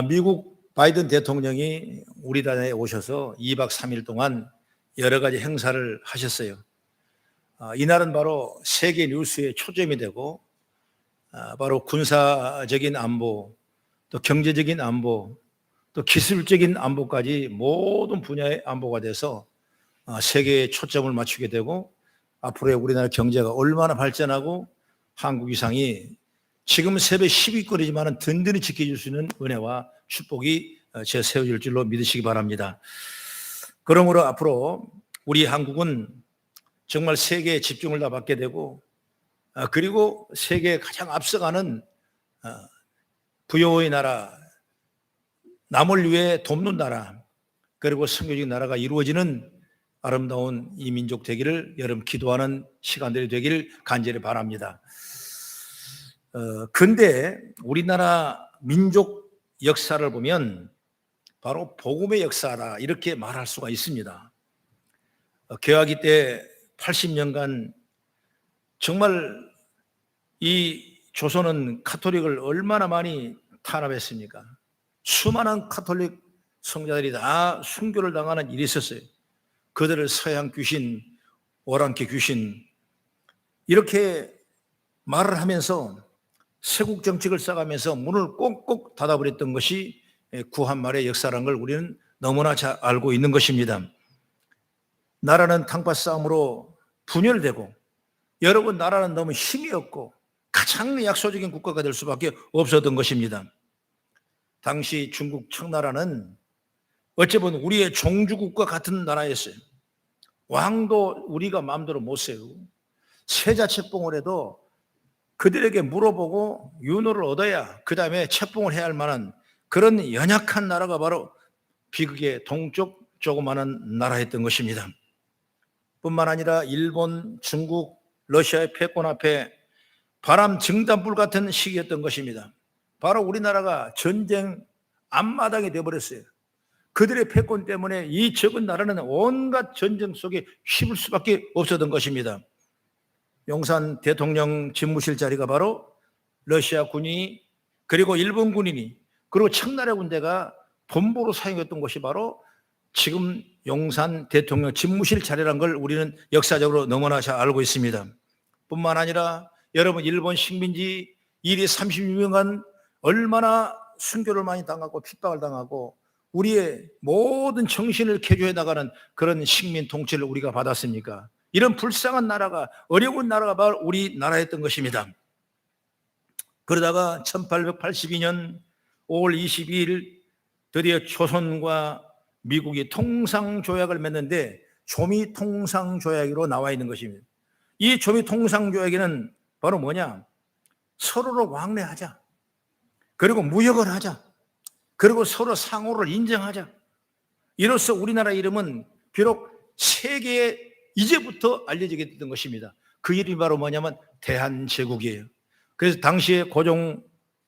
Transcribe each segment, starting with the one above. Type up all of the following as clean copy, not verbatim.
미국 바이든 대통령이 우리나라에 오셔서 2박 3일 동안 여러 가지 행사를 하셨어요. 이날은 바로 세계 뉴스의 초점이 되고 바로 군사적인 안보, 또 경제적인 안보, 또 기술적인 안보까지 모든 분야의 안보가 돼서 세계에 초점을 맞추게 되고 앞으로의 우리나라 경제가 얼마나 발전하고 한국 위상이 지금 세계 10위권이지만 든든히 지켜줄 수 있는 은혜와 축복이 제세워질 줄로 믿으시기 바랍니다. 그러므로 앞으로 우리 한국은 정말 세계에 집중을 다 받게 되고 그리고 세계에 가장 앞서가는 부여의 나라, 남을 위해 돕는 나라, 그리고 선교적인 나라가 이루어지는 아름다운 이 민족 되기를 여러분 기도하는 시간들이 되기를 간절히 바랍니다. 근데 우리나라 민족 역사를 보면 바로 복음의 역사다 이렇게 말할 수가 있습니다. 개화기 때 80년간 정말 이 조선은 카톨릭을 얼마나 많이 탄압했습니까? 수많은 카톨릭 성자들이 다 순교를 당하는 일이 있었어요. 그들을 서양 귀신, 오랑캐 귀신 이렇게 말을 하면서 세국 정책을 써가면서 문을 꼭꼭 닫아버렸던 것이 구한말의 역사라는 걸 우리는 너무나 잘 알고 있는 것입니다. 나라는 탕파 싸움으로 분열되고 여러분 나라는 너무 힘이 없고 가장 약소적인 국가가 될 수밖에 없었던 것입니다. 당시 중국 청나라는 어찌 보면 우리의 종주국과 같은 나라였어요. 왕도 우리가 마음대로 못 세우고 세자 책봉을 해도 그들에게 물어보고 윤호를 얻어야 그 다음에 책봉을 해야 할 만한 그런 연약한 나라가 바로 비극의 동쪽 조그마한 나라였던 것입니다. 뿐만 아니라 일본, 중국, 러시아의 패권 앞에 바람 증단불 같은 시기였던 것입니다. 바로 우리나라가 전쟁 앞마당이 되어버렸어요. 그들의 패권 때문에 이 적은 나라는 온갖 전쟁 속에 휩을 수밖에 없었던 것입니다. 용산 대통령 집무실 자리가 바로 러시아 군이 그리고 일본 군인이 그리고 청나라 군대가 본부로 사용했던 것이 바로 지금 용산 대통령 집무실 자리라는 걸 우리는 역사적으로 너무나 잘 알고 있습니다. 뿐만 아니라 여러분 일본 식민지 일이 36년간 얼마나 순교를 많이 당하고 핍박을 당하고 우리의 모든 정신을 개조해 나가는 그런 식민 통치를 우리가 받았습니까? 이런 불쌍한 나라가 어려운 나라가 바로 우리나라였던 것입니다. 그러다가 1882년 5월 22일 드디어 조선과 미국이 통상조약을 맺는데 조미통상조약으로 나와 있는 것입니다. 이 조미통상조약에는 바로 뭐냐? 서로를 왕래하자. 그리고 무역을 하자. 그리고 서로 상호를 인정하자. 이로써 우리나라 이름은 비록 세계에 이제부터 알려지게 됐던 것입니다. 그 이름이 바로 뭐냐면 대한제국이에요. 그래서 당시에 고종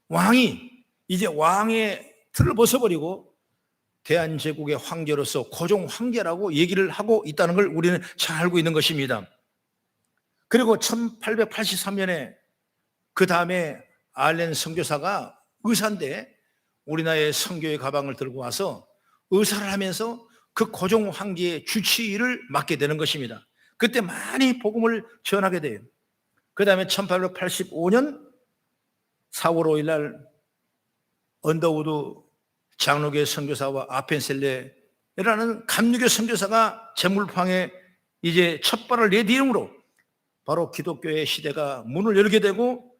왕이 이제 왕의 틀을 벗어버리고 대한제국의 황제로서 고종 황제라고 얘기를 하고 있다는 걸 우리는 잘 알고 있는 것입니다. 그리고 1883년에 그 다음에 알렌 선교사가 의사인데 우리나라의 선교의 가방을 들고 와서 의사를 하면서 그 고종 황제의 주치의를 맡게 되는 것입니다. 그때 많이 복음을 전하게 돼요. 그 다음에 1885년 4월 5일 날 언더우드 장로교 선교사와 아펜셀레라는 감리교 선교사가 제물방에 이제 첫 발을 내디음으로 바로 기독교의 시대가 문을 열게 되고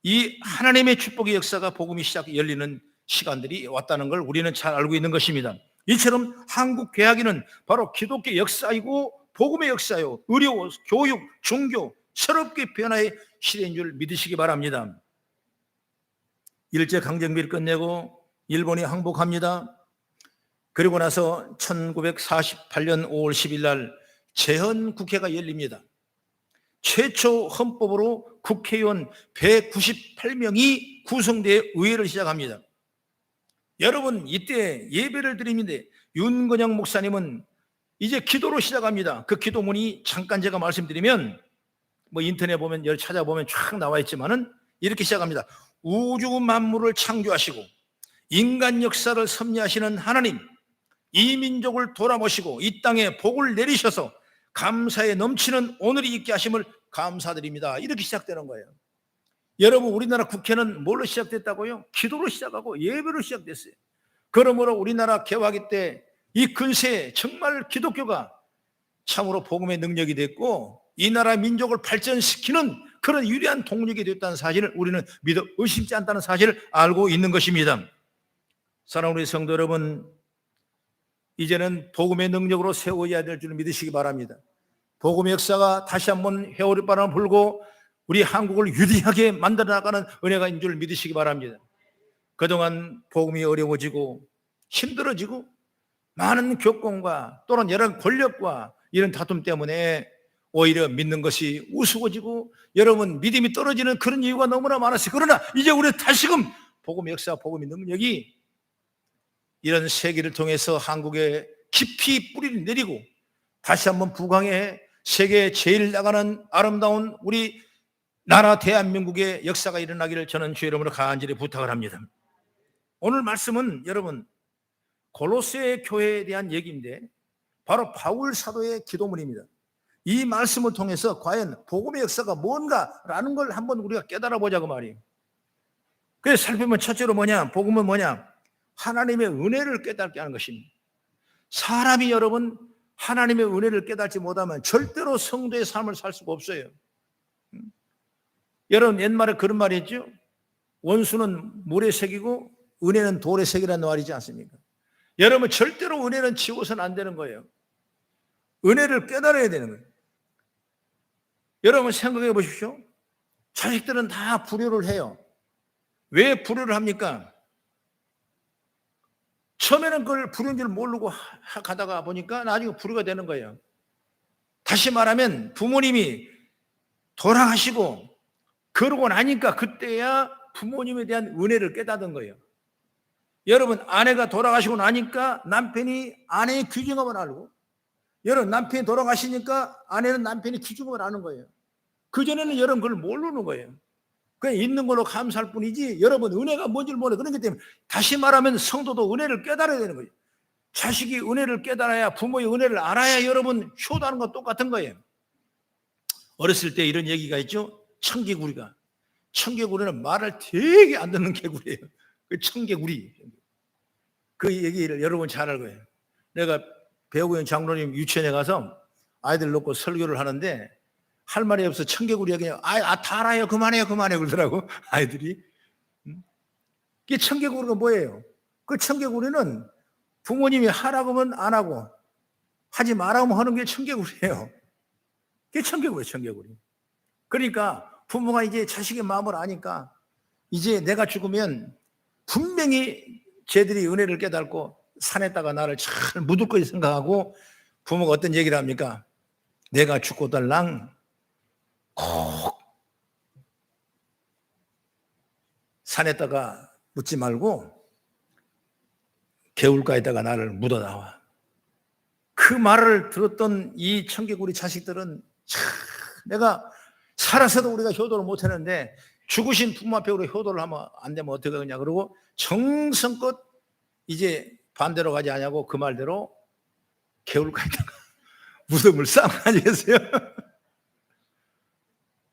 이 하나님의 축복의 역사가 복음이 열리는 시간들이 왔다는 걸 우리는 잘 알고 있는 것입니다. 이처럼 한국 개화기는 바로 기독교 역사이고 복음의 역사요, 의료, 교육, 종교 새롭게 변화의 시대인 줄 믿으시기 바랍니다. 일제강점기를 끝내고 일본이 항복합니다. 그리고 나서 1948년 5월 10일 날 제헌국회가 열립니다. 최초 헌법으로 국회의원 198명이 구성되어 의회를 시작합니다. 여러분 이때 예배를 드리는데 윤건영 목사님은 이제 기도로 시작합니다. 그 기도문이 잠깐 제가 말씀드리면 뭐 인터넷 보면 찾아보면 쫙 나와 있지만은 이렇게 시작합니다. 우주 만물을 창조하시고 인간 역사를 섭리하시는 하나님, 이 민족을 돌아보시고 이 땅에 복을 내리셔서 감사에 넘치는 오늘이 있게 하심을 감사드립니다. 이렇게 시작되는 거예요. 여러분, 우리나라 국회는 뭘로 시작됐다고요? 기도로 시작하고 예배로 시작됐어요. 그러므로 우리나라 개화기 때 이 근세에 정말 기독교가 참으로 복음의 능력이 됐고 이 나라 민족을 발전시키는 그런 유리한 동력이 됐다는 사실을 우리는 믿어 의심치 않다는 사실을 알고 있는 것입니다. 사랑하는 우리 성도 여러분, 이제는 복음의 능력으로 세워야 될 줄 믿으시기 바랍니다. 복음의 역사가 다시 한번 회오리바람을 불고 우리 한국을 위대하게 만들어 나가는 은혜가 있는 줄 믿으시기 바랍니다. 그동안 복음이 어려워지고 힘들어지고 많은 교권과 또는 여러 권력과 이런 다툼 때문에 오히려 믿는 것이 우스워지고 여러분 믿음이 떨어지는 그런 이유가 너무나 많았어요. 그러나 이제 우리 다시금 복음의 역사, 복음의 능력이 이런 세계를 통해서 한국에 깊이 뿌리를 내리고 다시 한번 부강해 세계에 제일 나가는 아름다운 우리 나라 대한민국의 역사가 일어나기를 저는 주의 이름으로 간절히 부탁을 합니다. 오늘 말씀은 여러분 골로새 교회에 대한 얘기인데 바로 바울 사도의 기도문입니다. 이 말씀을 통해서 과연 복음의 역사가 뭔가라는 걸 한번 우리가 깨달아 보자고 말이에요. 그래서 살펴보면 첫째로 뭐냐? 복음은 뭐냐? 하나님의 은혜를 깨닫게 하는 것입니다. 사람이 여러분 하나님의 은혜를 깨닫지 못하면 절대로 성도의 삶을 살 수가 없어요. 여러분 옛말에 그런 말이 있죠. 원수는 물에 새기고 은혜는 돌에 새기라는 말이지 않습니까? 여러분 절대로 은혜는 지워서는 안 되는 거예요. 은혜를 깨달아야 되는 거예요. 여러분 생각해 보십시오. 자식들은 다 불효를 해요. 왜 불효를 합니까? 처음에는 그걸 불효인 줄 모르고 가다가 보니까 나중에 불효가 되는 거예요. 다시 말하면 부모님이 돌아가시고 그러고 나니까 그때야 부모님에 대한 은혜를 깨닫은 거예요. 여러분 아내가 돌아가시고 나니까 남편이 아내의 귀중함을 알고 여러분 남편이 돌아가시니까 아내는 남편의 귀중함을 아는 거예요. 그전에는 여러분 그걸 모르는 거예요. 그냥 있는 걸로 감사할 뿐이지 여러분 은혜가 뭔지를 몰라요. 그렇기 때문에 다시 말하면 성도도 은혜를 깨달아야 되는 거예요. 자식이 은혜를 깨달아야 부모의 은혜를 알아야 여러분 효도하는 건 똑같은 거예요. 어렸을 때 이런 얘기가 있죠. 청개구리는 말을 되게 안 듣는 개구리예요. 그 청개구리. 그 얘기를 여러분 잘 알고 해요. 내가 배우고 있는 장로님 유치원에 가서 아이들 놓고 설교를 하는데 할 말이 없어 청개구리 얘기해요. 다 알아요. 그만해요. 그러더라고 아이들이. 그 청개구리가 뭐예요? 그 청개구리는 부모님이 하라고 하면 안 하고 하지 말라고 하는 게 청개구리예요. 그게 청개구리. 그러니까 부모가 이제 자식의 마음을 아니까 이제 내가 죽으면 분명히 쟤들이 은혜를 깨닫고 산에다가 나를 잘 묻을 거지 생각하고 부모가 어떤 얘기를 합니까? 내가 죽고 달랑 꼭 산에다가 묻지 말고 개울가에다가 나를 묻어 나와. 그 말을 들었던 이 청개구리 자식들은 참 내가 살아서도 우리가 효도를 못했는데 죽으신 부모 앞에 우리 효도를 하면 안 되면 어떻게 하냐 그러고 정성껏 이제 반대로 가지 않냐고 그 말대로 개울가에다가 무덤을 쌓고 다니겠어요.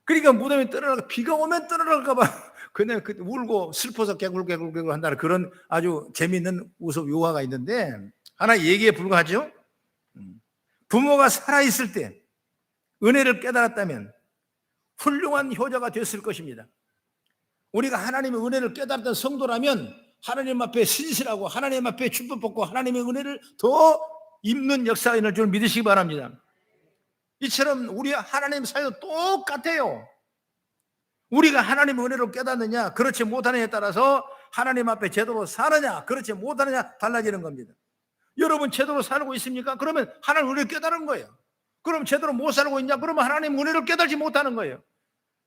그러니까 무덤에 떨어나가 비가 오면 떨어날까 봐 그냥 울고 슬퍼서 개굴 한다는 그런 아주 재미있는 우스 요화가 있는데 하나 얘기에 불과하죠. 부모가 살아있을 때 은혜를 깨달았다면 훌륭한 효자가 됐을 것입니다. 우리가 하나님의 은혜를 깨달았던 성도라면 하나님 앞에 신실하고 하나님 앞에 축복받고 하나님의 은혜를 더 입는 역사가 있는 줄 믿으시기 바랍니다. 이처럼 우리 하나님 사이도 똑같아요. 우리가 하나님의 은혜로 깨닫느냐 그렇지 못하느냐에 따라서 하나님 앞에 제대로 사느냐 그렇지 못하느냐 달라지는 겁니다. 여러분 제대로 살고 있습니까? 그러면 하나님 은혜를 깨달은 거예요. 그럼 제대로 못 살고 있냐? 그러면 하나님 은혜를 깨달지 못하는 거예요.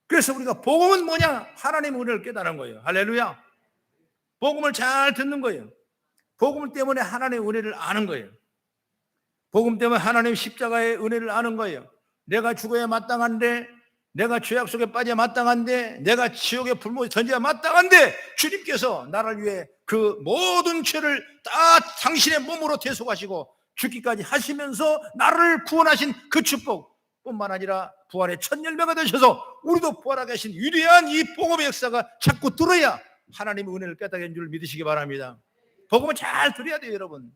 그래서 우리가 복음은 뭐냐? 하나님의 은혜를 깨달은 거예요. 할렐루야. 복음을 잘 듣는 거예요. 복음 때문에 하나님의 은혜를 아는 거예요. 복음 때문에 하나님 십자가의 은혜를 아는 거예요. 내가 죽어야 마땅한데 내가 죄악 속에 빠져 마땅한데, 내가 지옥의 불못에 던져야 마땅한데, 주님께서 나를 위해 그 모든 죄를 다 당신의 몸으로 대속하시고 죽기까지 하시면서 나를 구원하신 그 축복 뿐만 아니라 부활의 첫 열매가 되셔서 우리도 부활하게 하신 위대한 이 복음의 역사가 자꾸 들어야 하나님의 은혜를 깨닫게 된 줄 믿으시기 바랍니다. 복음을 잘 들어야 돼요, 여러분.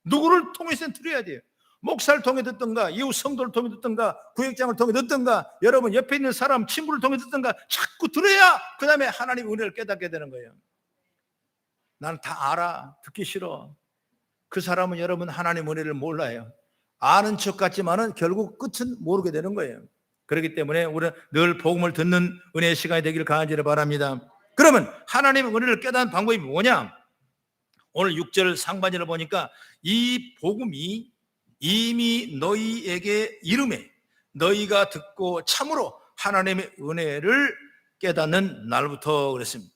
누구를 통해서 들어야 돼요. 목사를 통해 듣든가, 이웃 성도를 통해 듣든가, 구역장을 통해 듣든가, 여러분 옆에 있는 사람, 친구를 통해 듣든가, 자꾸 들어야 그 다음에 하나님의 은혜를 깨닫게 되는 거예요. 나는 다 알아, 듣기 싫어. 그 사람은 여러분 하나님의 은혜를 몰라요. 아는 척 같지만은 결국 끝은 모르게 되는 거예요. 그렇기 때문에 우리는 늘 복음을 듣는 은혜의 시간이 되기를 간절히 바랍니다. 그러면 하나님의 은혜를 깨닫는 방법이 뭐냐? 오늘 6절 상반절을 보니까 이 복음이 이미 너희에게 이름에 너희가 듣고 참으로 하나님의 은혜를 깨닫는 날부터 그랬습니다.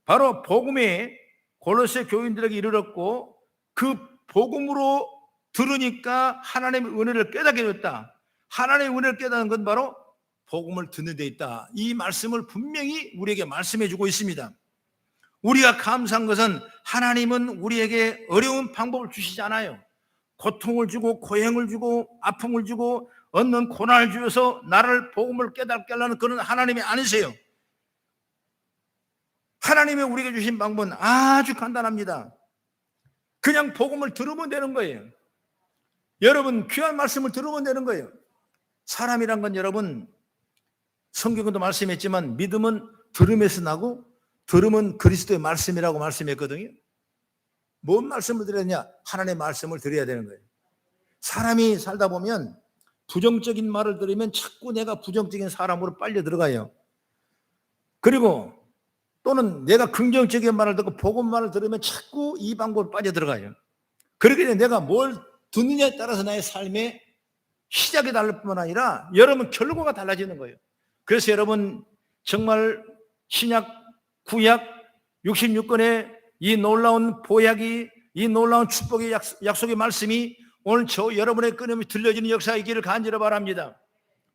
바로 복음이 골로새 교인들에게 이르렀고 그 복음으로 들으니까 하나님의 은혜를 깨닫게 됐다. 하나님의 은혜를 깨닫는 건 바로 복음을 듣는 데 있다. 이 말씀을 분명히 우리에게 말씀해 주고 있습니다. 우리가 감사한 것은 하나님은 우리에게 어려운 방법을 주시지 않아요. 고통을 주고 고행을 주고 아픔을 주고 얻는 고난을 주어서 나를 복음을 깨닫게 하려는 그런 하나님이 아니세요. 하나님이 우리에게 주신 방법은 아주 간단합니다. 그냥 복음을 들으면 되는 거예요. 여러분 귀한 말씀을 들으면 되는 거예요. 사람이란 건 여러분 성경에도 말씀했지만 믿음은 들음에서 나고 들으면 그리스도의 말씀이라고 말씀했거든요. 뭔 말씀을 드렸냐? 하나님의 말씀을 드려야 되는 거예요. 사람이 살다 보면 부정적인 말을 들으면 자꾸 내가 부정적인 사람으로 빨려 들어가요. 그리고 또는 내가 긍정적인 말을 듣고 복음 말을 들으면 자꾸 이 방법으로 빠져 들어가요. 그렇게 되면 내가 뭘 듣느냐에 따라서 나의 삶의 시작이 다를 뿐만 아니라 여러분 결과가 달라지는 거예요. 그래서 여러분 정말 신약, 구약, 66권의 이 놀라운 보약이, 이 놀라운 축복의 약속의 말씀이 오늘 저 여러분의 끊임없이 들려지는 역사가 있기를 간절히 바랍니다.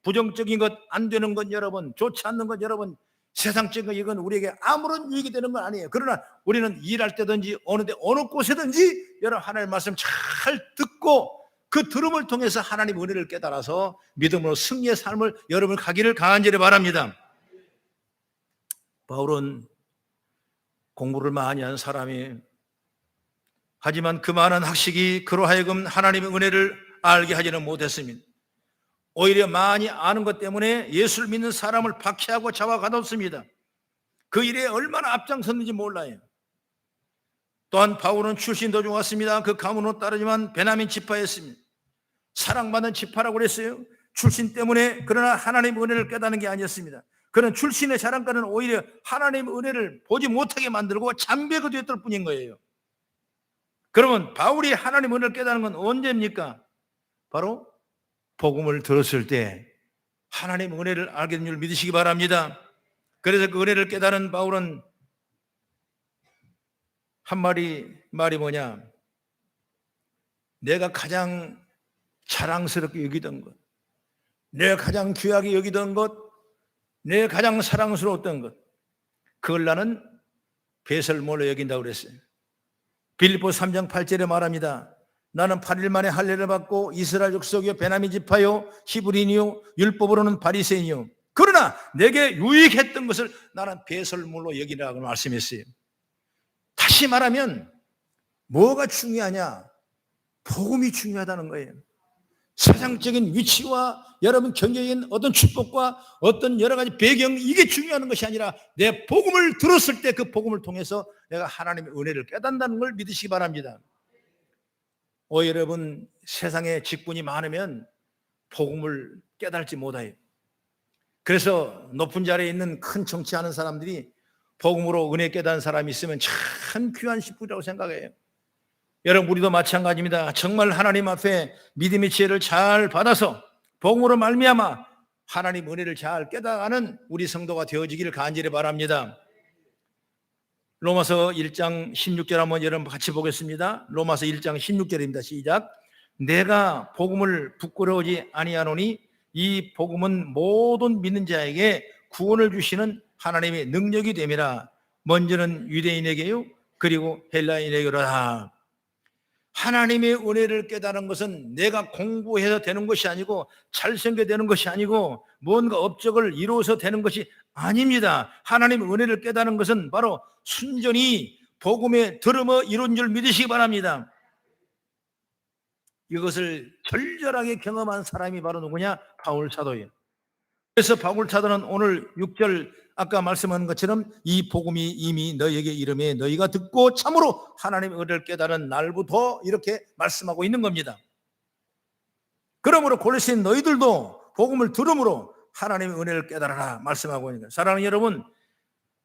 부정적인 것, 안 되는 것 여러분, 좋지 않는 것 여러분, 세상적인 것 이건 우리에게 아무런 유익이 되는 건 아니에요. 그러나 우리는 일할 때든지 어느 곳에든지 여러분 하나님의 말씀 잘 듣고 그 들음을 통해서 하나님의 은혜를 깨달아서 믿음으로 승리의 삶을 여러분 가기를 간절히 바랍니다. 바울은 공부를 많이 한 사람이 하지만 그 많은 학식이 그로 하여금 하나님의 은혜를 알게 하지는 못했습니다. 오히려 많이 아는 것 때문에 예수를 믿는 사람을 박해하고 잡아가뒀습니다. 그 일에 얼마나 앞장섰는지 몰라요. 또한 바울은 출신도 좋았습니다. 그 가문으로 따르지만 베냐민 지파였습니다. 사랑받는 지파라고 그랬어요. 출신 때문에. 그러나 하나님의 은혜를 깨닫는 게 아니었습니다. 그런 출신의 자랑가는 오히려 하나님의 은혜를 보지 못하게 만들고 잠재가 되었을 뿐인 거예요. 그러면 바울이 하나님의 은혜를 깨닫는 건 언제입니까? 바로 복음을 들었을 때 하나님의 은혜를 알게 된 줄 믿으시기 바랍니다. 그래서 그 은혜를 깨달은 바울은 말이 뭐냐? 내가 가장 자랑스럽게 여기던 것, 내가 가장 귀하게 여기던 것, 내가 가장 사랑스러웠던 것, 그걸 나는 배설물로 여긴다고 그랬어요. 빌립보 3장 8절에 말합니다. 나는 8일 만에 할례를 받고 이스라엘 족속이요 베냐민 지파요 히브리인이요 율법으로는 바리새인이요 그러나 내게 유익했던 것을 나는 배설물로 여기라고 말씀했어요. 다시 말하면 뭐가 중요하냐? 복음이 중요하다는 거예요. 세상적인 위치와 여러분 경제적인 어떤 축복과 어떤 여러 가지 배경 이게 중요한 것이 아니라 내 복음을 들었을 때 그 복음을 통해서 내가 하나님의 은혜를 깨닫는다는 걸 믿으시기 바랍니다. 여러분 세상에 직분이 많으면 복음을 깨달지 못해요. 그래서 높은 자리에 있는 큰 정치하는 사람들이 복음으로 은혜 깨닫는 사람이 있으면 참 귀한 식구라고 생각해요. 여러분 우리도 마찬가지입니다. 정말 하나님 앞에 믿음의 지혜를 잘 받아서 복음으로 말미암아 하나님 은혜를 잘 깨닫는 우리 성도가 되어지기를 간절히 바랍니다. 로마서 1장 16절 한번 여러분 같이 보겠습니다. 로마서 1장 16절입니다. 시작. 내가 복음을 부끄러워하지 아니하노니 이 복음은 모든 믿는 자에게 구원을 주시는 하나님의 능력이 됨이라. 먼저는 유대인에게요, 그리고 헬라인에게로다. 하나님의 은혜를 깨달은 것은 내가 공부해서 되는 것이 아니고 잘생겨 되는 것이 아니고 뭔가 업적을 이루어서 되는 것이 아닙니다. 하나님의 은혜를 깨달은 것은 바로 순전히 복음의 들음어 이룬 줄 믿으시기 바랍니다. 이것을 절절하게 경험한 사람이 바로 누구냐? 바울 사도예요. 그래서 바울 사도는 오늘 6절 아까 말씀한 것처럼 이 복음이 이미 너희에게 이름에 너희가 듣고 참으로 하나님의 은혜를 깨달은 날부터 이렇게 말씀하고 있는 겁니다. 그러므로 골로새인 너희들도 복음을 들음으로 하나님의 은혜를 깨달아라 말씀하고 있는 거예요. 사랑하는 여러분,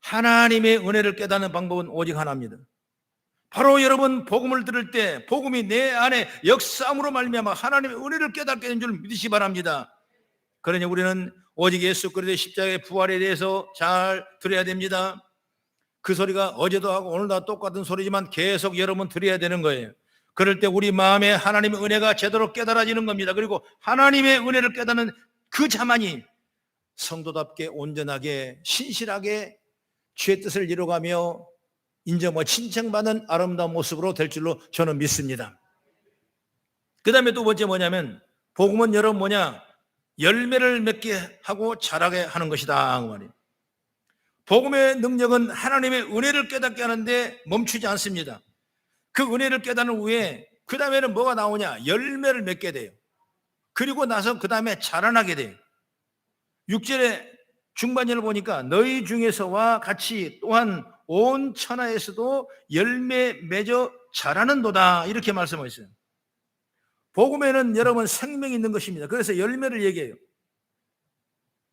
하나님의 은혜를 깨닫는 방법은 오직 하나입니다. 바로 여러분 복음을 들을 때 복음이 내 안에 역사함으로 말미암아 하나님의 은혜를 깨닫게 된 줄 믿으시기 바랍니다. 그러니 우리는 오직 예수 그리스도의 십자가의 부활에 대해서 잘 들어야 됩니다. 그 소리가 어제도 하고 오늘도 똑같은 소리지만 계속 여러분 들어야 되는 거예요. 그럴 때 우리 마음에 하나님의 은혜가 제대로 깨달아지는 겁니다. 그리고 하나님의 은혜를 깨닫는 그 자만이 성도답게 온전하게 신실하게 주의 뜻을 이루어가며 인정과 칭찬받는 아름다운 모습으로 될 줄로 저는 믿습니다. 그 다음에 두 번째 뭐냐면 복음은 여러분 뭐냐? 열매를 맺게 하고 자라게 하는 것이다. 그 말이에요. 복음의 능력은 하나님의 은혜를 깨닫게 하는데 멈추지 않습니다. 그 은혜를 깨닫는 후에 그 다음에는 뭐가 나오냐? 열매를 맺게 돼요. 그리고 나서 그 다음에 자라나게 돼요. 6절의 중반절을 보니까 너희 중에서와 같이 또한 온 천하에서도 열매 맺어 자라는도다 이렇게 말씀하셨어요. 복음에는 여러분 생명이 있는 것입니다. 그래서 열매를 얘기해요.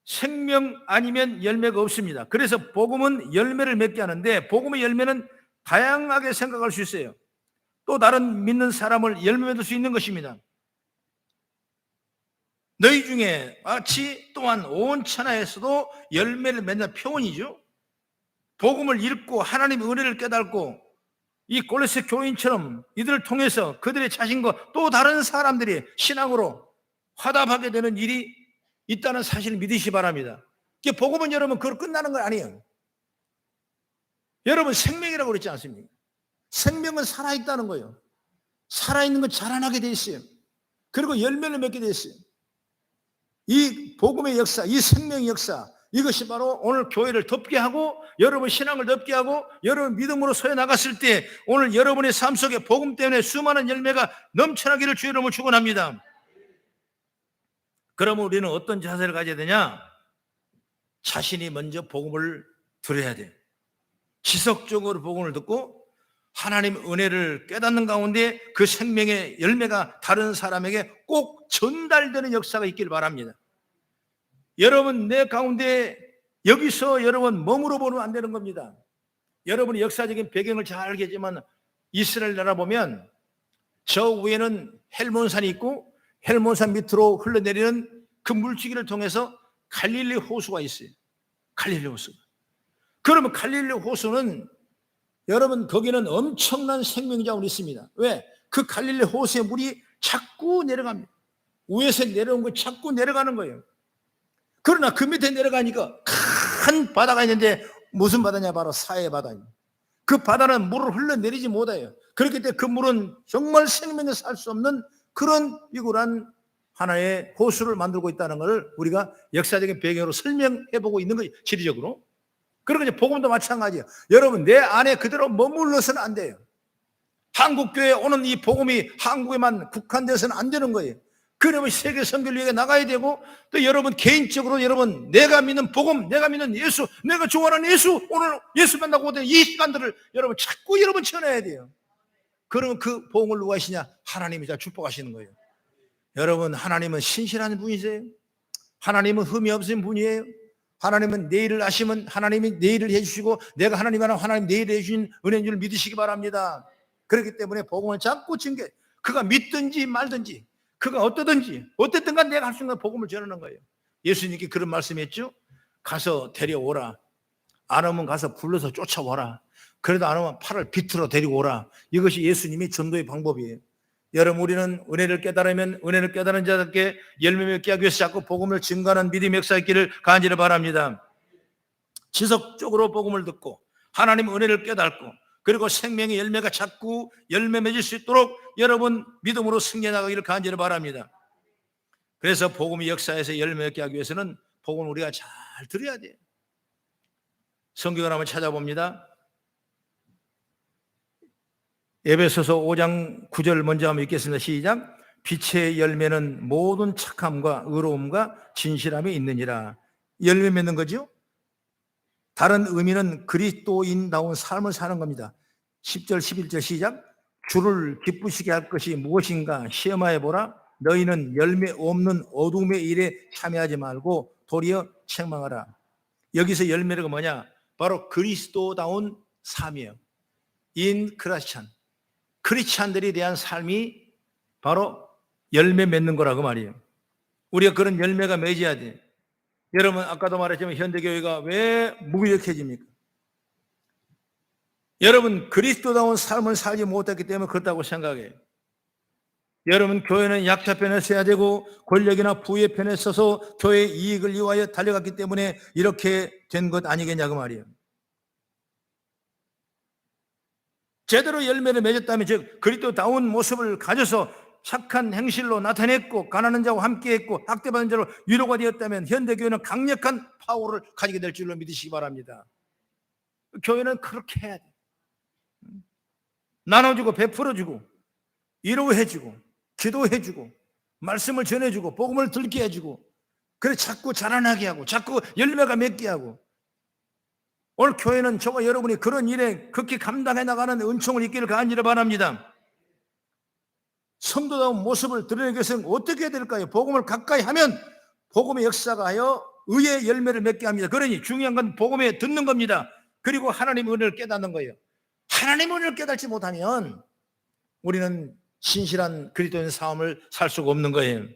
생명 아니면 열매가 없습니다. 그래서 복음은 열매를 맺게 하는데 복음의 열매는 다양하게 생각할 수 있어요. 또 다른 믿는 사람을 열매 맺을 수 있는 것입니다. 너희 중에 마치 또한 온 천하에서도 열매를 맺는 표현이죠. 복음을 읽고 하나님의 은혜를 깨닫고 이 골로새 교인처럼 이들을 통해서 그들의 자신과 또 다른 사람들이 신앙으로 화답하게 되는 일이 있다는 사실을 믿으시기 바랍니다. 복음은 여러분 그걸 끝나는 건 아니에요. 여러분 생명이라고 그랬지 않습니까? 생명은 살아있다는 거예요. 살아있는 건 자라나게 돼 있어요. 그리고 열매를 맺게 돼 있어요. 이 복음의 역사, 이 생명의 역사, 이것이 바로 오늘 교회를 덮게 하고 여러분 신앙을 덮게 하고 여러분 믿음으로 서해 나갔을 때 오늘 여러분의 삶 속에 복음 때문에 수많은 열매가 넘쳐나기를 주의 이름으로 축원합니다. 그러면 우리는 어떤 자세를 가져야 되냐? 자신이 먼저 복음을 들어야 돼. 지속적으로 복음을 듣고 하나님의 은혜를 깨닫는 가운데 그 생명의 열매가 다른 사람에게 꼭 전달되는 역사가 있길 바랍니다. 여러분 내 가운데 여기서 여러분 머무러 보면 안 되는 겁니다. 여러분이 역사적인 배경을 잘 알겠지만 이스라엘 나라 보면 저 위에는 헬몬산이 있고 헬몬산 밑으로 흘러내리는 그 물줄기를 통해서 갈릴리 호수가 있어요. 갈릴리 호수. 그러면 갈릴리 호수는 여러분 거기는 엄청난 생명자원이 있습니다. 왜? 그 갈릴리 호수의 물이 자꾸 내려갑니다. 위에서 내려온 거 자꾸 내려가는 거예요. 그러나 그 밑에 내려가니까 큰 바다가 있는데 무슨 바다냐? 바로 사해 바다입니다. 그 바다는 물을 흘러내리지 못해요. 그렇기 때문에 그 물은 정말 생명에서 살 수 없는 그런 비굴한 하나의 호수를 만들고 있다는 것을 우리가 역사적인 배경으로 설명해보고 있는 거예요. 지리적으로. 그리고 이제 복음도 마찬가지예요. 여러분 내 안에 그대로 머물러서는 안 돼요. 한국교회에 오는 이 복음이 한국에만 국한돼서는 안 되는 거예요. 그러면 세계 선교를 위해 나가야 되고 또 여러분 개인적으로 여러분 내가 믿는 복음, 내가 믿는 예수, 내가 좋아하는 예수, 오늘 예수 만나고 오는 이 시간들을 여러분 자꾸 여러분 전해야 돼요. 그러면 그 복음을 누가 하시냐? 하나님이 다 축복하시는 거예요. 여러분 하나님은 신실한 분이세요. 하나님은 흠이 없으신 분이에요. 하나님은 내 일을 아시면 하나님이 내 일을 해주시고 내가 하나님 하나 하나님 내 일을 해주신 은혜인 줄 믿으시기 바랍니다. 그렇기 때문에 복음을 자꾸 증거, 그가 믿든지 말든지 그가 어떠든지 어쨌든 간 내가 할 수 있는 복음을 전하는 거예요. 예수님께 그런 말씀했죠. 가서 데려오라. 안 오면 가서 불러서 쫓아와라. 그래도 안 오면 팔을 비틀어 데리고 오라. 이것이 예수님의 전도의 방법이에요. 여러분, 우리는 은혜를 깨달으면 은혜를 깨달은 자답게 열매 맺게 하기 위해서 자꾸 복음을 증거하는 믿음의 역사 있기를 간절히 바랍니다. 지속적으로 복음을 듣고 하나님 은혜를 깨닫고 그리고 생명의 열매가 자꾸 열매 맺을 수 있도록 여러분 믿음으로 승리해 나가기를 간절히 바랍니다. 그래서 복음의 역사에서 열매 맺게 하기 위해서는 복음을 우리가 잘 들어야 돼요. 성경을 한번 찾아봅니다. 에베소서 5장 9절 먼저 한번 읽겠습니다. 시작. 빛의 열매는 모든 착함과 의로움과 진실함이 있느니라. 열매 맺는 거죠. 다른 의미는 그리스도인다운 삶을 사는 겁니다. 10절 11절 시작. 주를 기쁘시게 할 것이 무엇인가 시험하여 보라. 너희는 열매 없는 어둠의 일에 참여하지 말고 도리어 책망하라. 여기서 열매가 뭐냐? 바로 그리스도다운 삶이에요. 인 크리스찬. 크리스찬들에 대한 삶이 바로 열매 맺는 거라고 말이에요. 우리가 그런 열매가 맺어야 돼. 여러분, 아까도 말했지만 현대교회가 왜 무기력해집니까? 여러분, 그리스도다운 삶을 살지 못했기 때문에 그렇다고 생각해요. 여러분, 교회는 약자 편에 서야 되고 권력이나 부의 편에 서서 교회의 이익을 위하여 달려갔기 때문에 이렇게 된 것 아니겠냐고 말이에요. 제대로 열매를 맺었다면, 즉 그리스도다운 모습을 가져서 착한 행실로 나타냈고 가난한 자와 함께했고 학대받은 자로 위로가 되었다면 현대교회는 강력한 파워를 가지게 될 줄로 믿으시기 바랍니다. 교회는 그렇게 해야 돼. 나눠주고 베풀어주고 위로해주고 기도해주고 말씀을 전해주고 복음을 들게 해주고 그래 자꾸 자라나게 하고 자꾸 열매가 맺게 하고. 오늘 교회는 저와 여러분이 그런 일에 극히 감당해 나가는 은총을 있기를 간절히 바랍니다. 성도다운 모습을 드러내기 위해서는 어떻게 해야 될까요? 복음을 가까이 하면 복음의 역사가 하여 의의 열매를 맺게 합니다. 그러니 중요한 건 복음에 듣는 겁니다. 그리고 하나님의 은혜를 깨닫는 거예요. 하나님의 은혜를 깨닫지 못하면 우리는 신실한 그리스도인 삶을 살 수가 없는 거예요.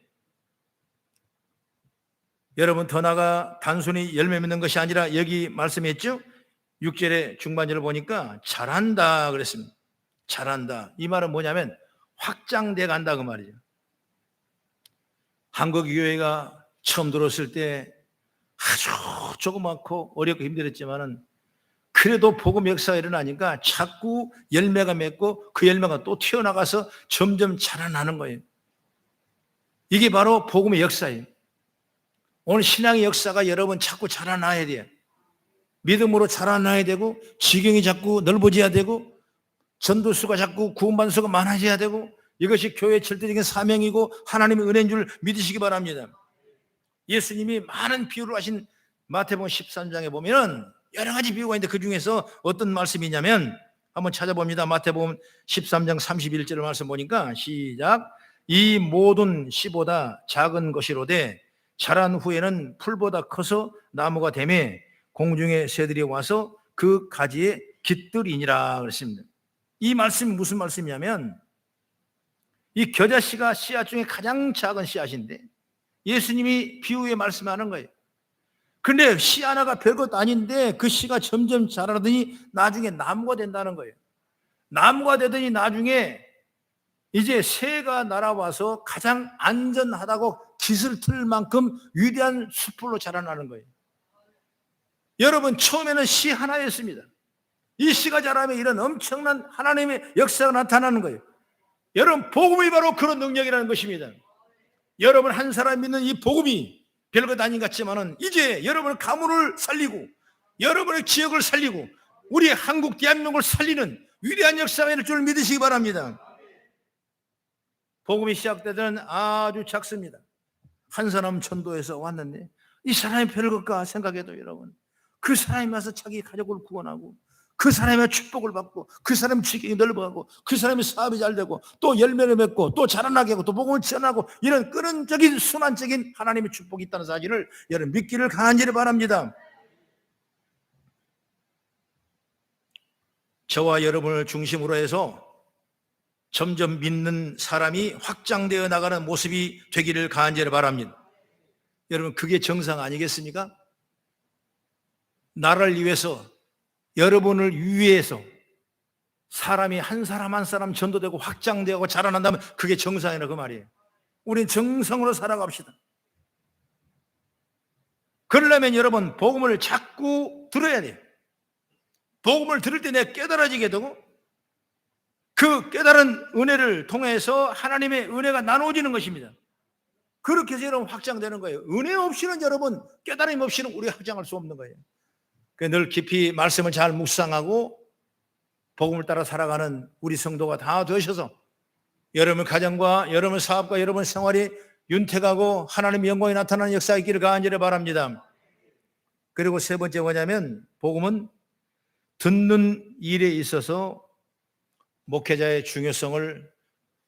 여러분, 더 나아가 단순히 열매 맺는 것이 아니라 여기 말씀했죠? 6절의 중반절을 보니까 잘한다 그랬습니다. 잘한다. 이 말은 뭐냐면 확장돼 간다 그 말이죠. 한국 교회가 처음 들었을 때 아주 조그맣고 어렵고 힘들었지만은 그래도 복음 역사가 일어나니까 자꾸 열매가 맺고 그 열매가 또 튀어나가서 점점 자라나는 거예요. 이게 바로 복음의 역사예요. 오늘 신앙의 역사가 여러분 자꾸 자라나야 돼요. 믿음으로 자라나야 되고 지경이 자꾸 넓어져야 되고 전도수가 자꾸 구원받는 수가 많아져야 되고 이것이 교회의 절대적인 사명이고 하나님의 은혜인 줄 믿으시기 바랍니다. 예수님이 많은 비유를 하신 마태복음 13장에 보면 여러 가지 비유가 있는데 그 중에서 어떤 말씀이냐면 한번 찾아봅니다. 마태복음 13장 31절 말씀 보니까 시작. 이 모든 씨보다 작은 것이로되 자란 후에는 풀보다 커서 나무가 되매 공중의 새들이 와서 그 가지에 깃들이니라 그랬습니다. 이 말씀이 무슨 말씀이냐면 이 겨자씨가 씨앗 중에 가장 작은 씨앗인데 예수님이 비유에 말씀하는 거예요. 그런데 씨 하나가 별것 아닌데 그 씨가 점점 자라더니 나중에 나무가 된다는 거예요. 나무가 되더니 나중에 이제 새가 날아와서 가장 안전하다고 깃을 틀 만큼 위대한 숲으로 자라나는 거예요. 여러분, 처음에는 씨 하나였습니다. 이 씨가 자라면 이런 엄청난 하나님의 역사가 나타나는 거예요. 여러분, 복음이 바로 그런 능력이라는 것입니다. 여러분 한 사람 믿는 이 복음이 별것 아닌 것 같지만은 이제 여러분의 가문을 살리고 여러분의 지역을 살리고 우리 한국 대한민국을 살리는 위대한 역사가 될 줄 믿으시기 바랍니다. 복음이 시작될 때는 아주 작습니다. 한 사람 전도에서 왔는데 이 사람이 별것까 생각해도 여러분 그 사람이 와서 자기 가족을 구원하고 그 사람의 축복을 받고 그 사람의 지경이 넓어가고 그 사람의 사업이 잘 되고 또 열매를 맺고 또 자라나게 하고 또 복음을 전하고 이런 끈적인 순환적인 하나님의 축복이 있다는 사실을 여러분 믿기를 간절히 바랍니다. 저와 여러분을 중심으로 해서 점점 믿는 사람이 확장되어 나가는 모습이 되기를 간절히 바랍니다. 여러분 그게 정상 아니겠습니까? 나라를 위해서 여러분을 위해서 사람이 한 사람 한 사람 전도되고 확장되고 자라난다면 그게 정상이라 그 말이에요. 우린 정상으로 살아갑시다. 그러려면 여러분 복음을 자꾸 들어야 돼요. 복음을 들을 때 내가 깨달아지게 되고 그 깨달은 은혜를 통해서 하나님의 은혜가 나누어지는 것입니다. 그렇게 해서 여러분 확장되는 거예요. 은혜 없이는 여러분 깨달음 없이는 우리가 확장할 수 없는 거예요. 늘 깊이 말씀을 잘 묵상하고 복음을 따라 살아가는 우리 성도가 다 되셔서 여러분 가정과 여러분 사업과 여러분 생활이 윤택하고 하나님의 영광이 나타나는 역사가 있기를 간절히 바랍니다. 그리고 세 번째 뭐냐면 복음은 듣는 일에 있어서 목회자의 중요성을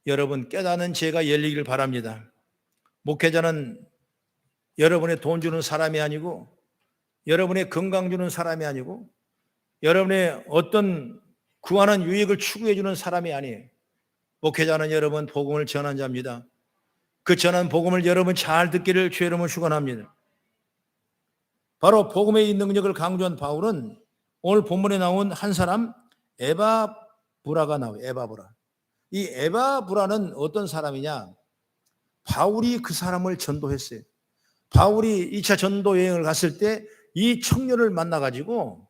여러분 깨닫는 지혜가 열리길 바랍니다. 목회자는 여러분의 돈 주는 사람이 아니고 여러분의 건강 주는 사람이 아니고 여러분의 어떤 구하는 유익을 추구해 주는 사람이 아니에요. 목회자는 여러분 복음을 전한 자입니다. 그 전한 복음을 여러분 잘 듣기를 주의 이름으로 축원합니다. 바로 복음의 이 능력을 강조한 바울은 오늘 본문에 나온 한 사람 에바브라가 나와요. 에바브라. 이 에바브라는 어떤 사람이냐? 바울이 그 사람을 전도했어요. 바울이 2차 전도 여행을 갔을 때 이 청년을 만나가지고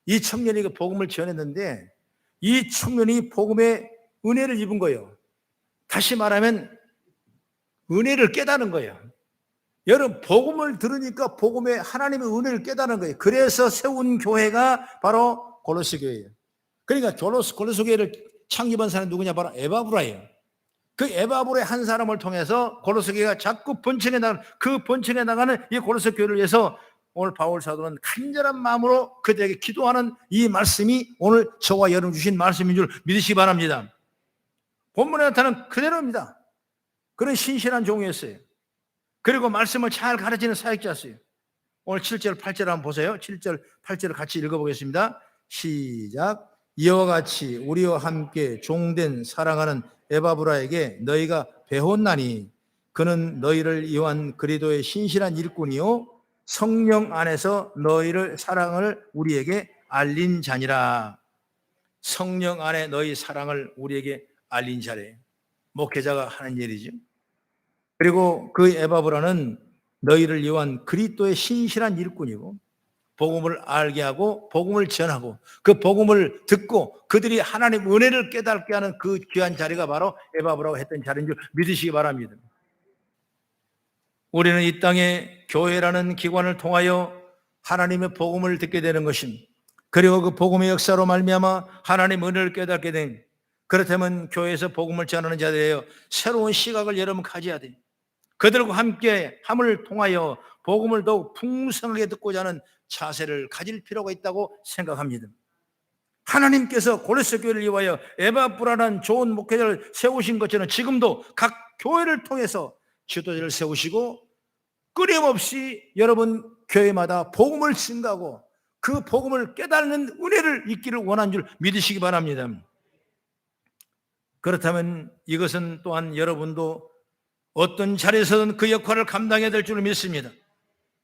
이 청년이 그 복음을 전했는데 이 청년이 복음의 은혜를 입은 거예요. 다시 말하면 은혜를 깨닫는 거예요. 여러분 복음을 들으니까 복음의 하나님의 은혜를 깨닫는 거예요. 그래서 세운 교회가 바로 골로새 교회예요. 그러니까 골로새 교회를 창립한 사람이 누구냐? 바로 에바브라예요. 그 에바브라의 한 사람을 통해서 골로새 교회가 자꾸 번창해 나가는 그 번창해 나가는 이 골로새 교회를 위해서 오늘 바울 사도는 간절한 마음으로 그들에게 기도하는 이 말씀이 오늘 저와 여러분 주신 말씀인 줄 믿으시기 바랍니다. 본문에 나타나는 그대로입니다. 그런 신실한 종이었어요. 그리고 말씀을 잘 가르치는 사역자였어요. 오늘 7절 8절 한번 보세요. 7절 8절을 같이 읽어보겠습니다. 시작. 이와 같이 우리와 함께 종된 사랑하는 에바브라에게 너희가 배웠나니 그는 너희를 위한 그리스도의 신실한 일꾼이요 성령 안에서 너희를 사랑을 우리에게 알린 자니라. 성령 안에 너희 사랑을 우리에게 알린 자래. 목회자가 하는 일이죠. 그리고 그 에바브라는 너희를 위한 그리스도의 신실한 일꾼이고 복음을 알게 하고 복음을 전하고 그 복음을 듣고 그들이 하나님의 은혜를 깨닫게 하는 그 귀한 자리가 바로 에바브라가 했던 자리인 줄 믿으시기 바랍니다. 우리는 이 땅에 교회라는 기관을 통하여 하나님의 복음을 듣게 되는 것입니다. 그리고 그 복음의 역사로 말미암아 하나님의 은혜를 깨닫게 된, 그렇다면 교회에서 복음을 전하는 자들이에요. 새로운 시각을 여러분 가져야 돼요. 그들과 함께 함을 통하여 복음을 더욱 풍성하게 듣고자 하는 자세를 가질 필요가 있다고 생각합니다. 하나님께서 골로새 교회를 위하여 에바브라는 좋은 목회자를 세우신 것처럼 지금도 각 교회를 통해서 지도자를 세우시고 끊임없이 여러분 교회마다 복음을 증가하고 그 복음을 깨닫는 은혜를 있기를 원하는 줄 믿으시기 바랍니다. 그렇다면 이것은 또한 여러분도 어떤 자리에서든 그 역할을 감당해야 될 줄 믿습니다.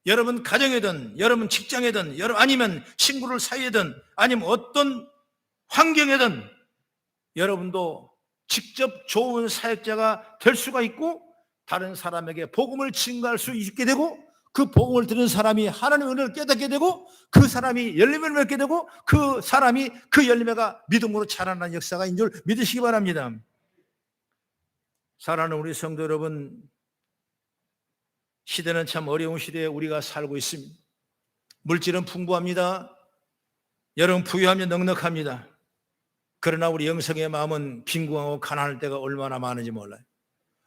여러분 가정이든 여러분 직장이든 아니면 친구를 사이에든 아니면 어떤 환경이든 여러분도 직접 좋은 사역자가 될 수가 있고 다른 사람에게 복음을 증가할 수 있게 되고 그 복음을 들은 사람이 하나님의 은혜를 깨닫게 되고 그 사람이 열매를 맺게 되고 그 사람이 그 열매가 믿음으로 자라나는 역사가 있는 줄 믿으시기 바랍니다. 사랑하는 우리 성도 여러분, 시대는 참 어려운 시대에 우리가 살고 있습니다. 물질은 풍부합니다. 여러분 부유하며 넉넉합니다. 그러나 우리 영성의 마음은 빈궁하고 가난할 때가 얼마나 많은지 몰라요.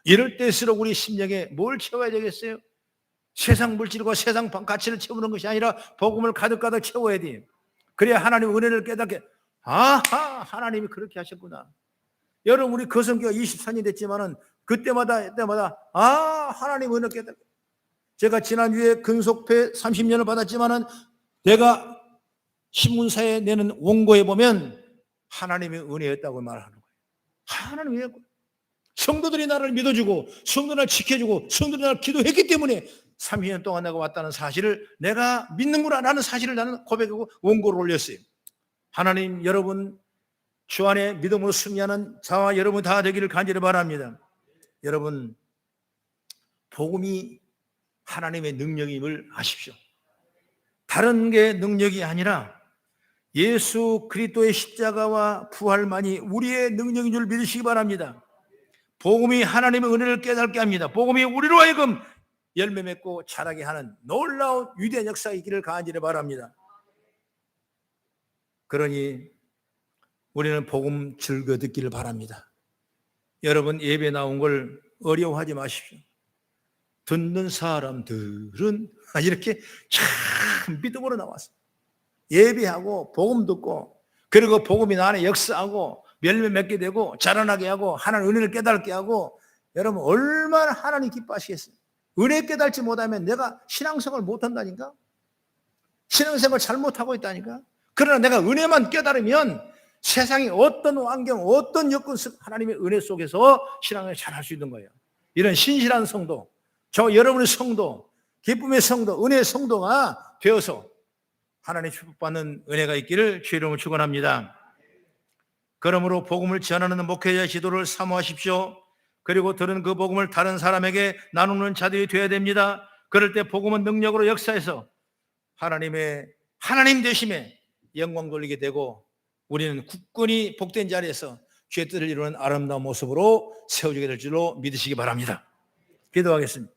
이럴 때일수록 우리 심령에 뭘 채워야 되겠어요? 세상 물질과 세상 가치를 채우는 것이 아니라 복음을 가득가득 채워야 돼요. 그래야 하나님의 은혜를 깨닫게, 아하, 하나님이 그렇게 하셨구나. 여러분 우리 거성교가 24년 됐지만은 그때마다 하나님의 은혜를 깨닫게. 제가 지난주에 근속회 30년을 받았지만은 내가 신문사에 내는 원고에 보면 하나님의 은혜였다고 말하는 거예요. 하나님의 은혜였고 성도들이 나를 믿어주고 성도들이 나를 지켜주고 성도들이 나를 기도했기 때문에 30년 동안 내가 왔다는 사실을 내가 믿는구나 라는 사실을 나는 고백하고 원고를 올렸어요. 하나님, 여러분 주 안에 믿음으로 승리하는 저와 여러분 다 되기를 간절히 바랍니다. 여러분, 복음이 하나님의 능력임을 아십시오. 다른 게 능력이 아니라 예수 그리스도의 십자가와 부활만이 우리의 능력인 줄 믿으시기 바랍니다. 복음이 하나님의 은혜를 깨닫게 합니다. 복음이 우리로 하여금 열매 맺고 자라게 하는 놀라운 위대한 역사이기를 간절히 바랍니다. 그러니 우리는 복음 즐겨 듣기를 바랍니다. 여러분, 예배 나온 걸 어려워하지 마십시오. 듣는 사람들은 이렇게 참 믿음으로 나왔어. 예배하고 복음 듣고, 그리고 복음이 나 안에 역사하고 열매 맺게 되고 자라나게 하고 하나님 은혜를 깨닫게 하고, 여러분 얼마나 하나님 기뻐하시겠어요. 은혜 깨닫지 못하면 내가 신앙생활을 못한다니까. 신앙생활을 잘못하고 있다니까. 그러나 내가 은혜만 깨달으면 세상의 어떤 환경, 어떤 여건, 하나님의 은혜 속에서 신앙을 잘할 수 있는 거예요. 이런 신실한 성도, 저 여러분의 성도, 기쁨의 성도, 은혜의 성도가 되어서 하나님 축복받는 은혜가 있기를 주의 이름으로 축원합니다. 그러므로 복음을 전하는 목회자 지도를 사모하십시오. 그리고 들은 그 복음을 다른 사람에게 나누는 자들이 되어야 됩니다. 그럴 때 복음은 능력으로 역사해서 하나님 되심에 영광 돌리게 되고, 우리는 굳건히 복된 자리에서 주의 뜻을 이루는 아름다운 모습으로 세워지게 될 줄로 믿으시기 바랍니다. 기도하겠습니다.